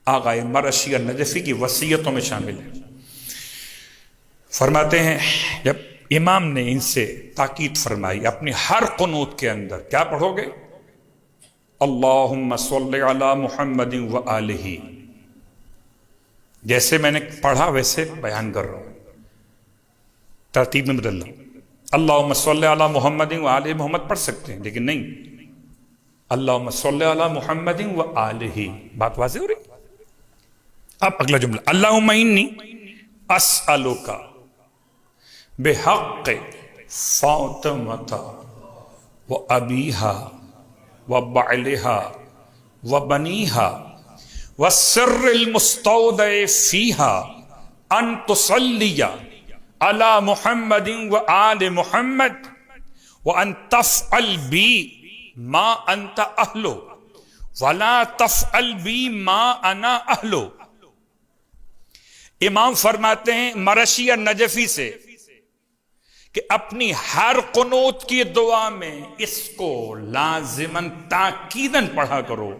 آقا مرشی النجفی کی وصیتوں میں شامل ہے۔ فرماتے ہیں جب امام نے ان سے تاکید فرمائی اپنی ہر قنوت کے اندر، کیا پڑھو گے؟ اللہم صلی علی محمد و آلہ، جیسے میں نے پڑھا ویسے بیان کر رہا ہوں، ترتیب میں بدل رہا ہوں۔ اللہم صلی علی محمد و آلہ محمد پڑھ سکتے ہیں، لیکن نہیں، اللہم صلی علی محمد و آلہ۔ بات واضح ہو رہی؟ اب اگلا جملہ، اللہم انی اسألک بحق فاطمۃ و ابیہا و بعلہا و بنیہا والسر المستودع فیہا ان تصلی علی محمد و آل محمد وان تفعل بی ما انت اہلو ولا تفعل بی ما انا اہلو۔ امام فرماتے ہیں مرشی النجفی سے کہ اپنی ہر قنوت کی دعا میں اس کو لازماً تاکیداً پڑھا کرو